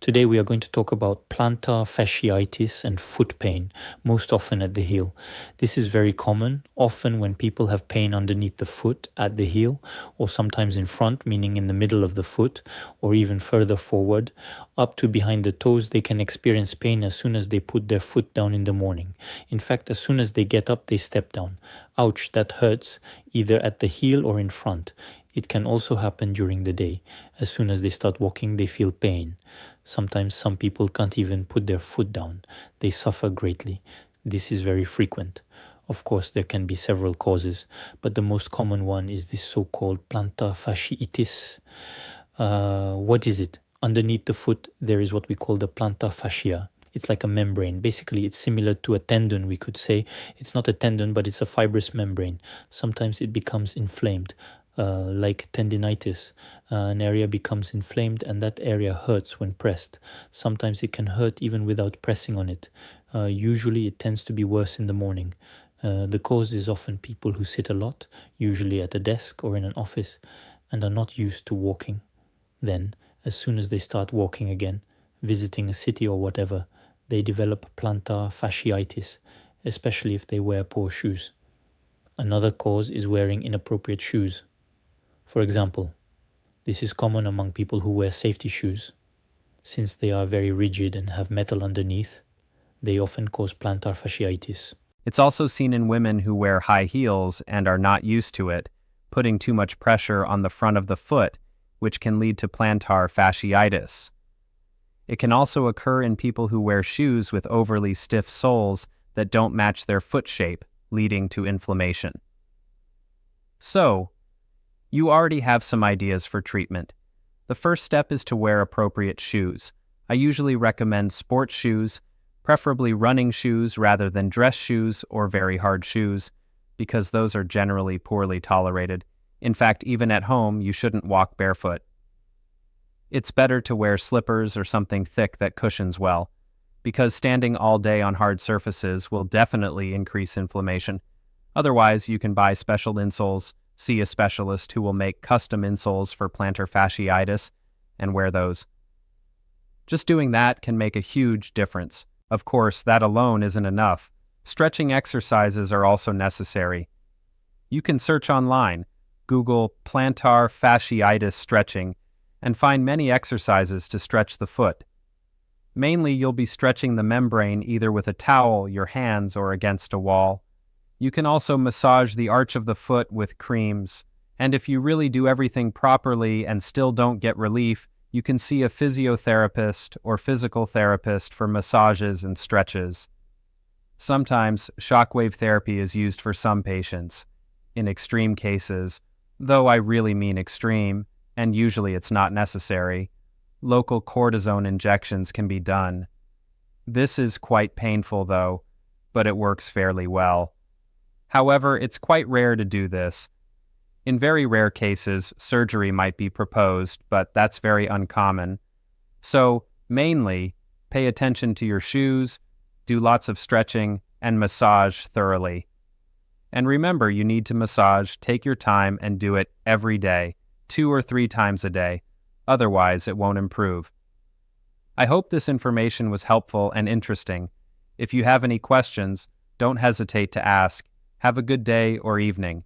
Today we are going to talk about plantar fasciitis and foot pain, most often at the heel. This is very common, often when people have pain underneath the foot at the heel, or sometimes in front, meaning in the middle of the foot, or even further forward. Up to behind the toes, they can experience pain as soon as they put their foot down in the morning. In fact, as soon as they get up, they step down. Ouch, that hurts, either at the heel or in front. It can also happen during the day. As soon as they start walking, they feel pain. Sometimes some people can't even put their foot down. They suffer greatly. This is very frequent. Of course, there can be several causes, but the most common one is this so-called plantar fasciitis. What is it? Underneath the foot, there is what we call the plantar fascia. It's like a membrane. Basically, it's similar to a tendon, we could say. It's not a tendon, but it's a fibrous membrane. Sometimes it becomes inflamed. Like tendinitis, an area becomes inflamed and that area hurts when pressed. Sometimes it can hurt even without pressing on it. Usually it tends to be worse in the morning. The cause is often people who sit a lot, usually at a desk or in an office, and are not used to walking. Then, as soon as they start walking again, visiting a city or whatever, they develop plantar fasciitis, especially if they wear poor shoes. Another cause is wearing inappropriate shoes. For example, this is common among people who wear safety shoes. Since they are very rigid and have metal underneath, they often cause plantar fasciitis. It's also seen in women who wear high heels and are not used to it, putting too much pressure on the front of the foot, which can lead to plantar fasciitis. It can also occur in people who wear shoes with overly stiff soles that don't match their foot shape, leading to inflammation. So, you already have some ideas for treatment. The first step is to wear appropriate shoes. I usually recommend sports shoes, preferably running shoes rather than dress shoes or very hard shoes, because those are generally poorly tolerated. In fact, even at home, you shouldn't walk barefoot. It's better to wear slippers or something thick that cushions well, because standing all day on hard surfaces will definitely increase inflammation. Otherwise, you can buy special insoles, see a specialist who will make custom insoles for plantar fasciitis, and wear those. Just doing that can make a huge difference. Of course, that alone isn't enough. Stretching exercises are also necessary. You can search online, Google plantar fasciitis stretching, and find many exercises to stretch the foot. Mainly, you'll be stretching the membrane either with a towel, your hands, or against a wall. You can also massage the arch of the foot with creams, and if you really do everything properly and still don't get relief, you can see a physiotherapist or physical therapist for massages and stretches. Sometimes, shockwave therapy is used for some patients. In extreme cases, though I really mean extreme, and usually it's not necessary, local cortisone injections can be done. This is quite painful though, but it works fairly well. However, it's quite rare to do this. In very rare cases, surgery might be proposed, but that's very uncommon. So, mainly, pay attention to your shoes, do lots of stretching, and massage thoroughly. And remember, you need to massage, take your time, and do it every day, 2 or 3 times a day. Otherwise, it won't improve. I hope this information was helpful and interesting. If you have any questions, don't hesitate to ask. Have a good day or evening.